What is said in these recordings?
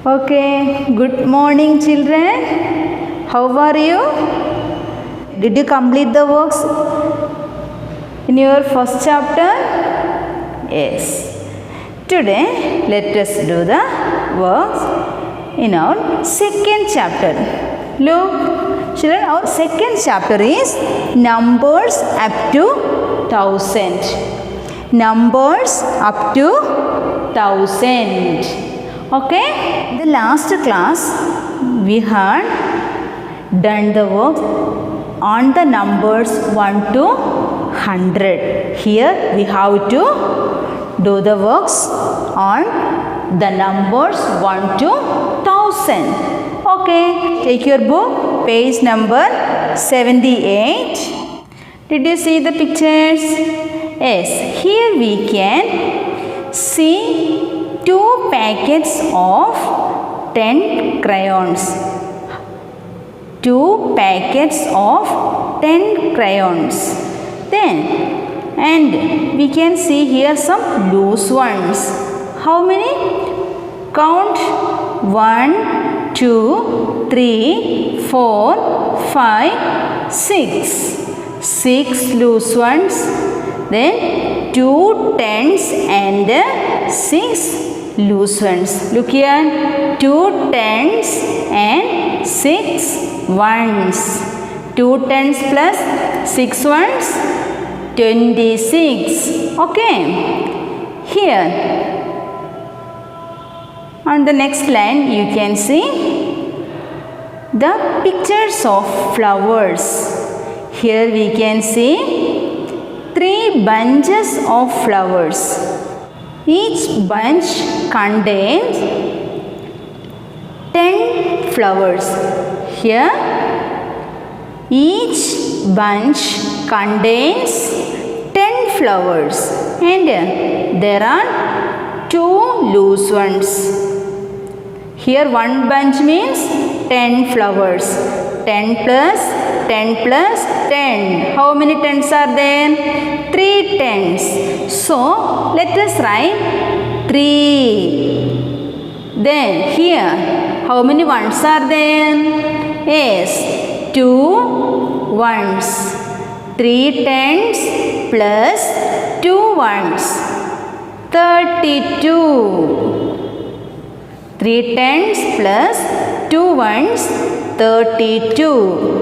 Okay, good morning children. How are you? Did you complete the works in your first chapter? Yes. Today let us do the works in our second chapter. Look, children, our second chapter is numbers up to 1000. Numbers up to 1000. Okay, the last class we had done the work on the numbers 1 to 100. Here we have to do the works on the numbers 1 to 1000. Okay, take your book, page number 78. Did you see the pictures? Yes, here we can see 2 packets of 10 crayons. 2 packets of 10 crayons. Then, and we can see here some loose ones. How many? Count 1, 2, 3, 4, 5, 6. 6 loose ones. Then 2 tens and 6 loose ones. Look here, 2 tens and 6 ones. 2 tens plus 6 ones, 26. Okay. Here, on the next line, you can see the pictures of flowers. Here we can see 3 bunches of flowers. Each bunch contains 10 flowers. Here, each bunch contains 10 flowers and there are 2 loose ones. Here, one bunch means 10 flowers. 10 plus 10 plus 10. How many tens are there? 3 tens. So, let us write 3. Then, here, how many ones are there? Yes, 2 ones. 3 tens plus 2 ones. 32. 3 tens plus 2 ones. 32.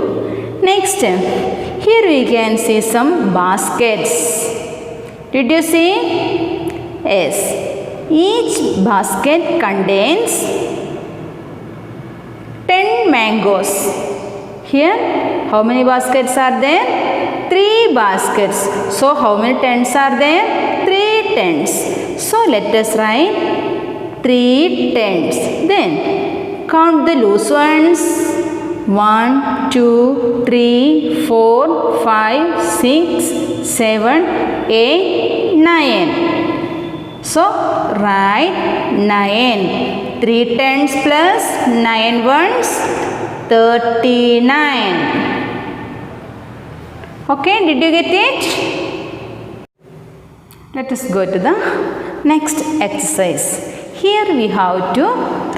Next, here we can see some baskets. Did you see? Yes. Each basket contains 10 mangoes. Here, how many baskets are there? 3 baskets. So, how many tens are there? 3 tens. So, let us write 3 tens. Then, count the loose ones. 1, 2, 3, 4, 5, 6, 7, 8, 9. So, write 9. 3 tens plus 9 ones, 39. Okay, did you get it? Let us go to the next exercise. Here we have to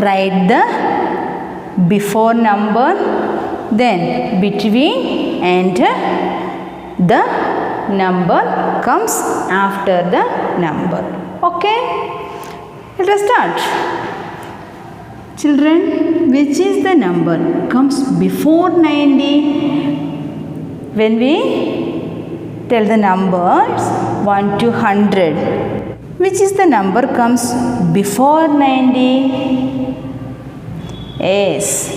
write the before number, then between, and the number comes after the number. Okay, let us start. Children, which is the number comes before 90? When we tell the numbers 1 to 100, which is the number comes before 90? Yes,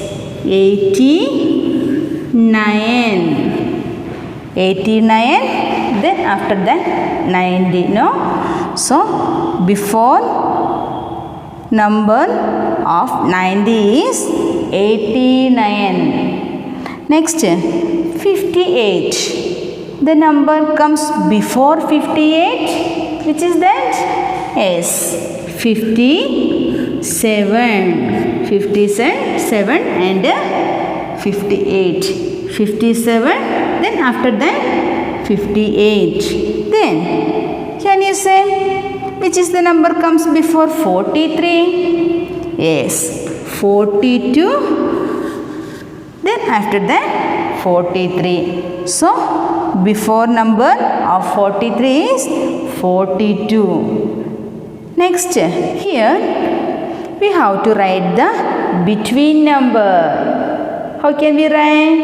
89. 89, then after that 90, no? So, before number of 90 is 89. Next, 58. The number comes before 58. Which is that? Yes, 57. 57 and 58. 57, then after that 58. Then, can you say which is the number comes before 43? Yes, 42, then after that 43. So before number of 43 is 42. Next, here we have to write the between number. How can we write?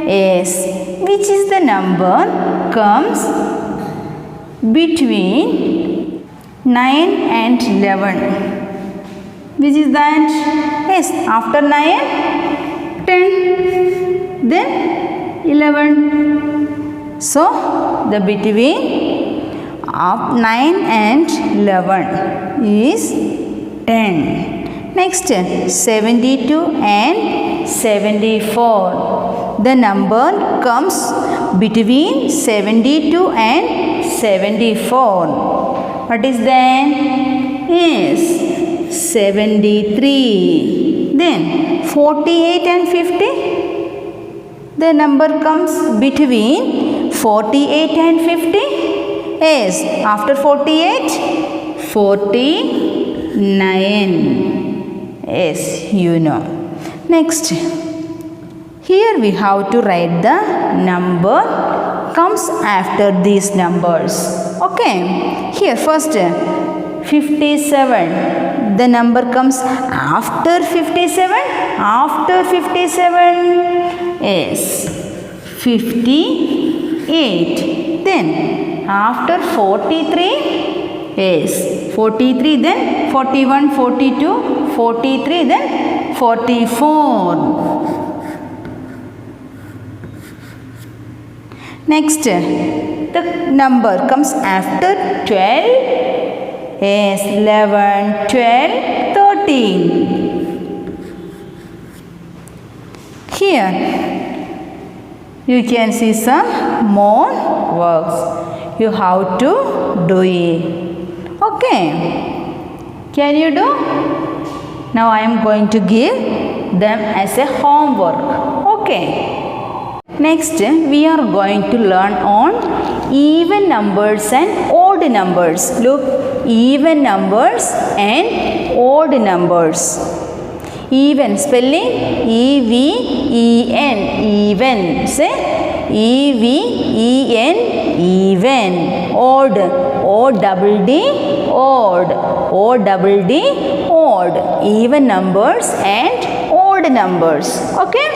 Yes, which is the number comes between 9 and 11. Which is that? Yes, after 9, 10, then 11. So, the between of 9 and 11 is 10. Next, 72 and 74. The number comes between 72 and 74. What is that? Yes, 73. Then 48 and 50. The number comes between 48 and 50. Yes, after 48, 49. Yes, you know. Next, here we have to write the number comes after these numbers. Okay, here first 57. The number comes after 57. After 57, yes, 58. Then after 43, yes, 43, then 41, 42, 43, then 44. Next, the number comes after 12. Yes, 11, 12, 13. Here, you can see some more works. You have to do it. Okay. Can you do? Now I am going to give them as a homework. Okay. Next, we are going to learn on even numbers and odd numbers. Look, even numbers and odd numbers. Even spelling E-V-E-N, even. Say E-V-E-N, even. Odd, O-double-D, odd, O-double-D, odd. Even numbers and odd numbers. Okay.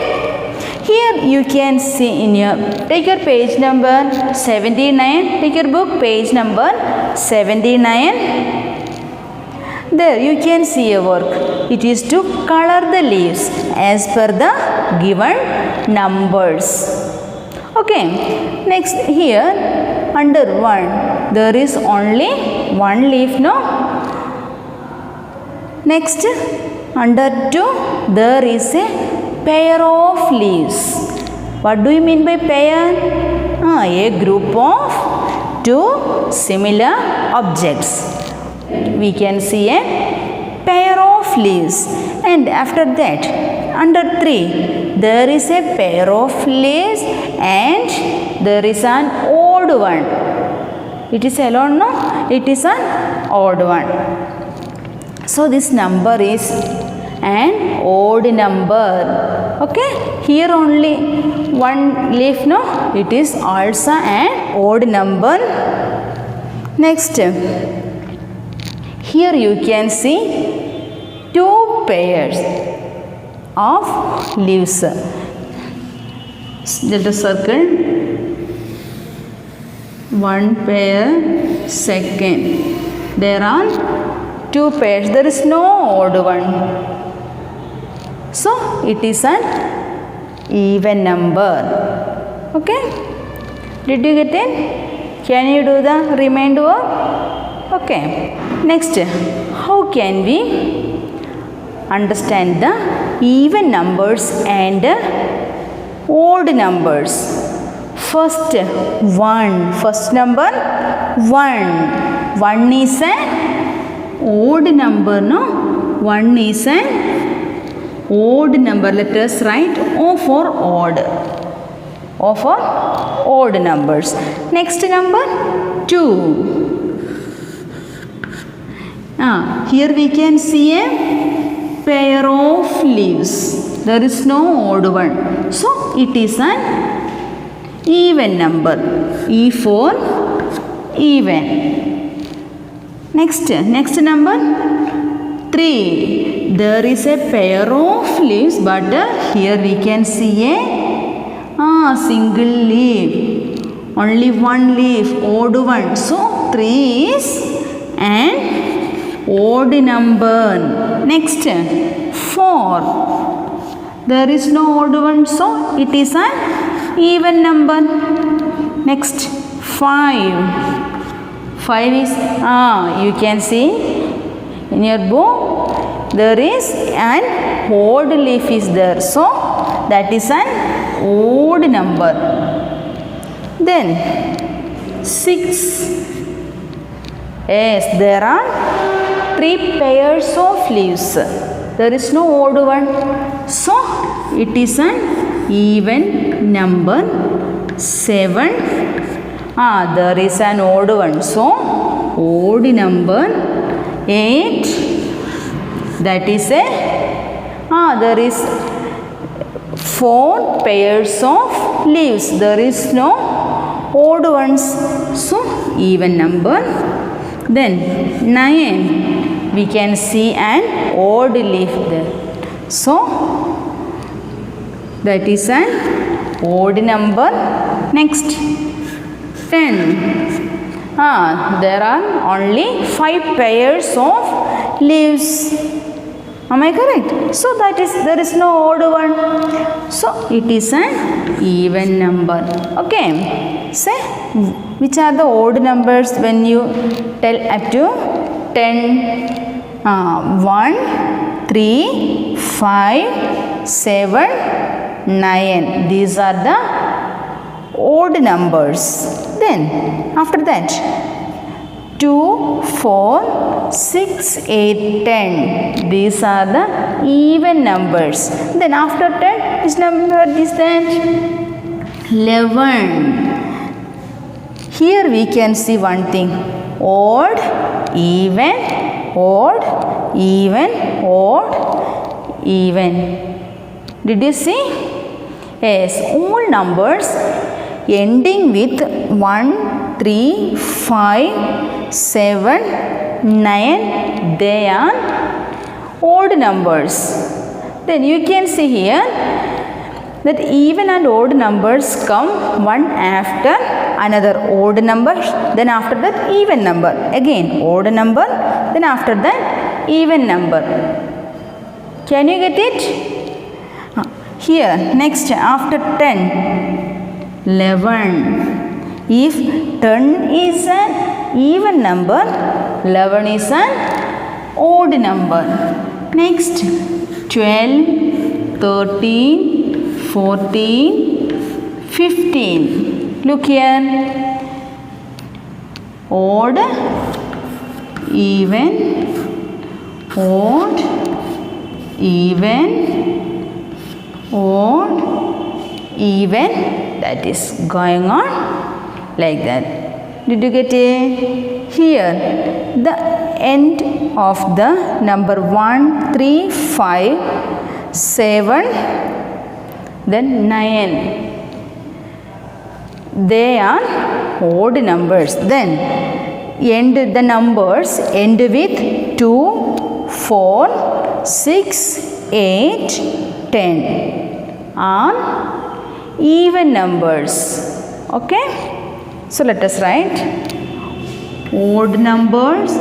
Here you can see in your, take your page number 79, take your book page number 79. There you can see a work. It is to color the leaves as per the given numbers. Okay, next here under 1 there is only one leaf, no? Next under 2 there is a pair of leaves. What do you mean by pair? A group of two similar objects. We can see a pair of leaves. And after that, under 3, there is a pair of leaves and there is an odd one. It is alone, no? It is an odd one. So this number is an odd number. Okay, here only one leaf, no? It is also an odd number. Next, here you can see 2 pairs of leaves. Let us circle 1 pair, second. There are 2 pairs. There is no odd one. So it is an even number. Okay, did you get it? Can you do the remainder work? Okay, next, how can we understand the even numbers and odd numbers? First, 1. First number 1. 1 is an odd number, no? 1 is an odd number. Let us write O for odd. O for odd numbers. Next number 2. Here we can see a pair of leaves. There is no odd one. So it is an even number. E for even. Next number 3. There is a pair of leaves, but here we can see a single leaf. Only one leaf, odd one. So 3 is an odd number. Next 4. There is no odd one, so it is an even number. Next 5. 5 is you can see in your book there is an odd leaf is there, so that is an odd number. Then 6. Yes, there are 3 pairs of leaves. There is no odd one, so it is an even number. 7. There is an odd one, so odd number. 8. That is there is 4 pairs of leaves. There is no odd ones, so even number. Then 9. We can see an odd leaf there, so that is an odd number. Next 10. There are only 5 pairs of leaves. Am I correct? So that is, there is no odd one, so it is an even number. Okay, say which are the odd numbers when you tell up to 10. 1, 3, 5, 7, 9. These are the odd numbers. Then after that 2, 4, 6, 8, 10. These are the even numbers. Then after 10, which number is that? 11. Here we can see one thing. Odd, even, odd, even, odd, even. Did you see? Yes, all numbers ending with 1, 3, 5, 7, 9, they are odd numbers. Then you can see here that even and odd numbers come one after another. Odd number, then after that even number. Again odd number, then after that even number. Can you get it? Here next after 10, 11. If 10 is an even number, 11 is an odd number. Next 12, 13, 14, 15. Look here. Odd, even, odd, even, odd, even. That is going on like that. Did you get it? Here the end of the number 1, 3, 5, 7, then 9. They are odd numbers. Then end the numbers end with 2, 4, 6, 8, 10 are even numbers. Okay, so let us write odd numbers,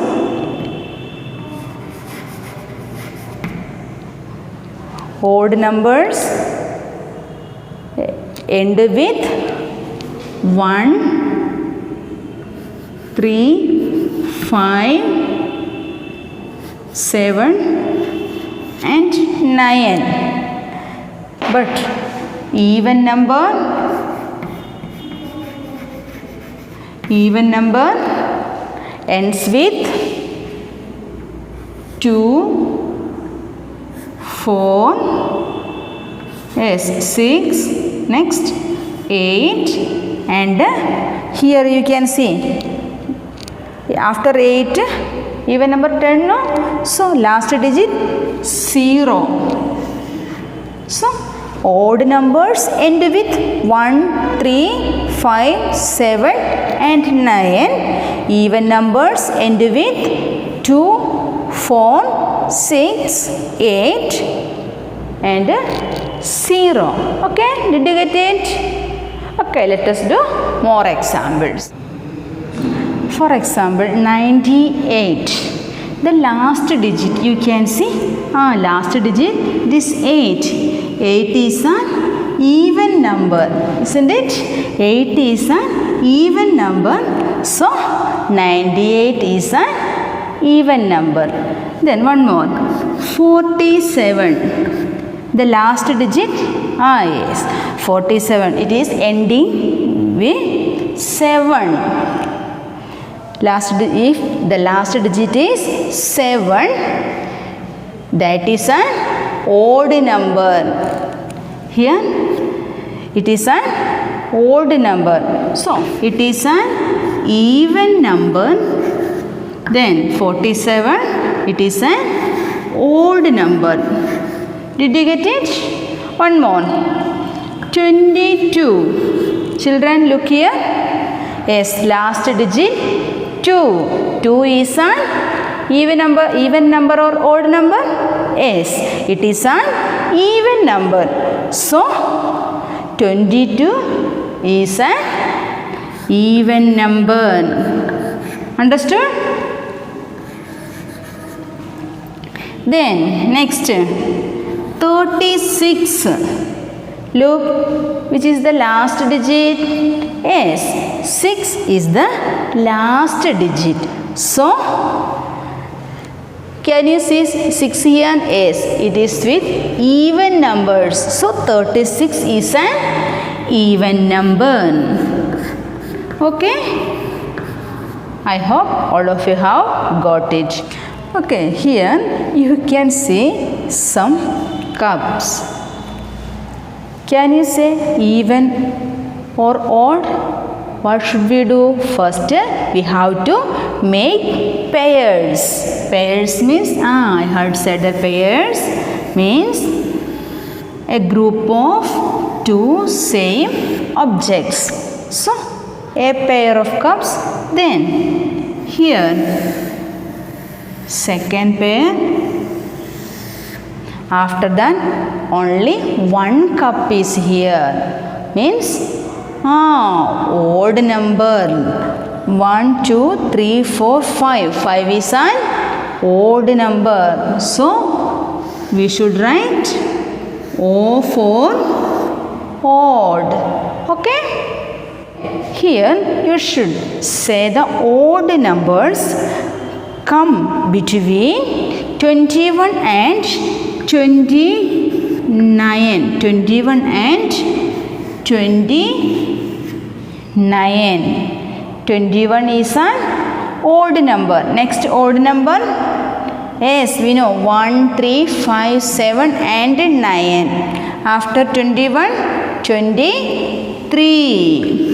end with 1, 3, 5, 7 and 9. But even number ends with 2, 4, yes 6, next 8, and here you can see after 8 Even number 10, no? So last digit 0. So odd numbers end with 1, 3, 5, 7 and 9. Even numbers end with 2, 4, 6, 8 and 0. Okay, did you get it? Okay, let us do more examples. For example, 98. The last digit you can see. Last digit, this 8. 8 is an even number, isn't it? 8 is an even number. So 98 is an even number. Then one more. 47. The last digit. Yes. 47. It is ending with 7. If the last digit is 7, that is an odd number. Here it is an odd number. So it is an even number. Then 47, it is an odd number. Did you get it? One more. 22. Children, look here. Yes, last digit 2. 2 is an even number or odd number? Yes, it is an even number. So 22 is an even number. Understood? Then next 36. Look, which is the last digit? Yes, 6 is the last digit. So can you see 6 here? Yes, it is with even numbers. So 36 is an even number. Okay? I hope all of you have got it. Okay, here you can see some cups. Can you say even or odd? What should we do? First, we have to make pairs. Pairs means, I had said that pairs means a group of two same objects. So, a pair of cups. Then, here, second pair. After that, only one cup is here. Means, odd number. 1, 2, 3, 4, 5. 5 is an odd number. So, we should write O for odd. Okay? Here, you should say the odd numbers come between 21 and 29. 21 and 29. 21 is an odd number. Next odd number. Yes, we know 1, 3, 5, 7 and 9. After 21, 23.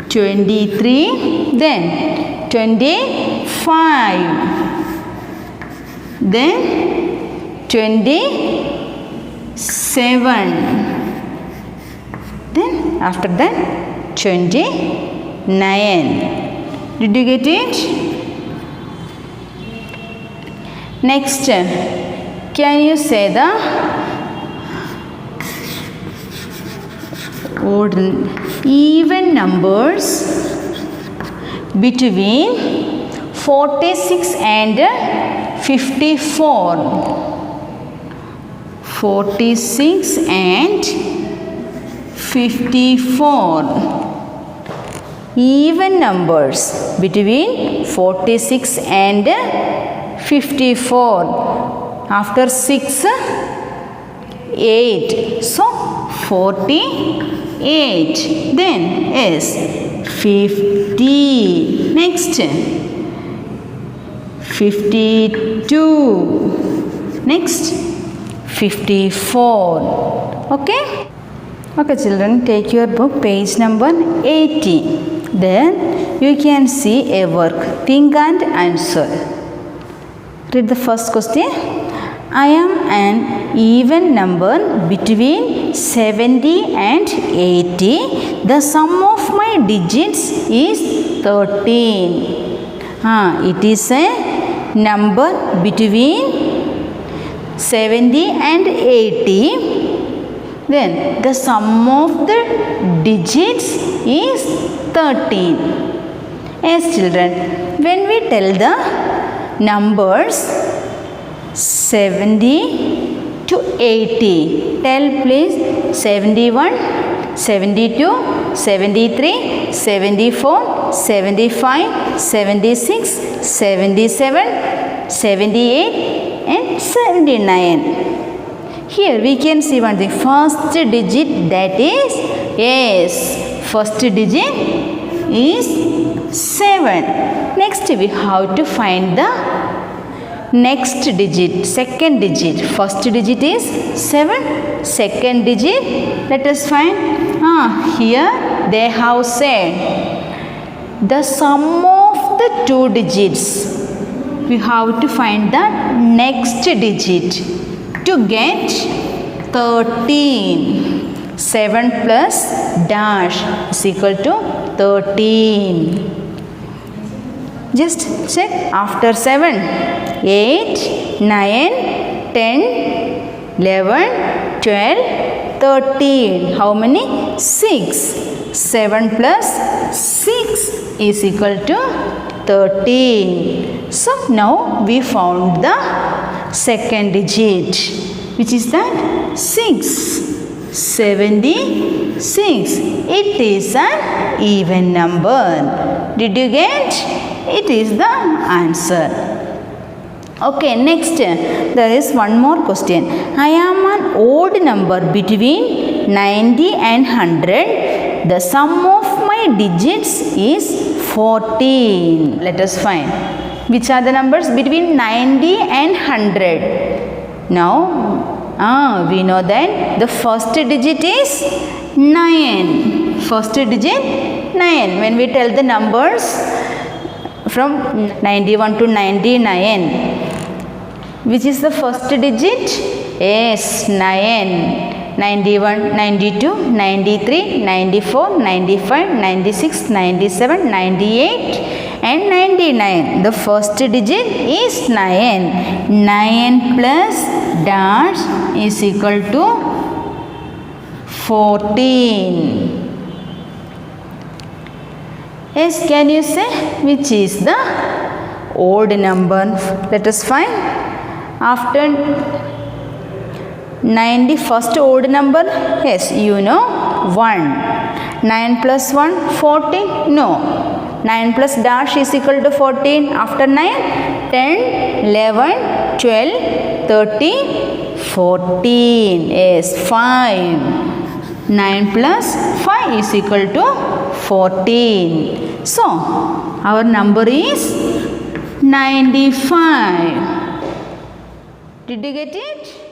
23. Then 25. Then 27. Then after that 29. Did you get it? Next, can you say the even numbers between 46 and 54? 46 and 54. Even numbers between 46 and 54. After 6, 8. So, 48. Then is 50. Next, 52. Next, 54. Okay? Okay, children, take your book, page number 80. Then you can see a work. Think and answer. Read the first question. I am an even number between 70 and 80. The sum of my digits is 13. It is a number between 70 and 80. Then the sum of the digits is 13. Yes, children, when we tell the numbers 70 to 80, tell please. 71, 72, 73, 74, 75, 76, 77, 78 and 79. Here we can see one thing. First digit, that is, yes, first digit is 7. Next we have to find the next digit, second digit. First digit is 7, second digit, let us find. Here they have said the sum of the two digits. We have to find the next digit to get 13. 7 plus dash is equal to 13. Just check. After 7, 8, 9, 10, 11, 12, 13. How many? 6. 7 plus 6 is equal to 13. So now we found the second digit, which is that 6. 76. It is an even number. Did you get? It is the answer. Okay, next there is one more question. I am an odd number between 90 and 100. The sum of my digits is 14. Let us find. Which are the numbers between 90 and 100? Now, we know that the first digit is 9. First digit 9. When we tell the numbers from 91 to 99, which is the first digit? Yes, 9. 91, 92, 93, 94, 95, 96, 97, 98 and 99. The first digit is 9. 9 plus dash is equal to 14. Yes, can you say which is the odd number? Let us find. After 90, first odd number, yes, you know, 1. 9 plus 1, 14? No. 9 plus dash is equal to 14. After 9, 10, 11, 12, 13, 14. Yes, 5. 9 plus 5 is equal to 14. So, our number is 95. Did you get it?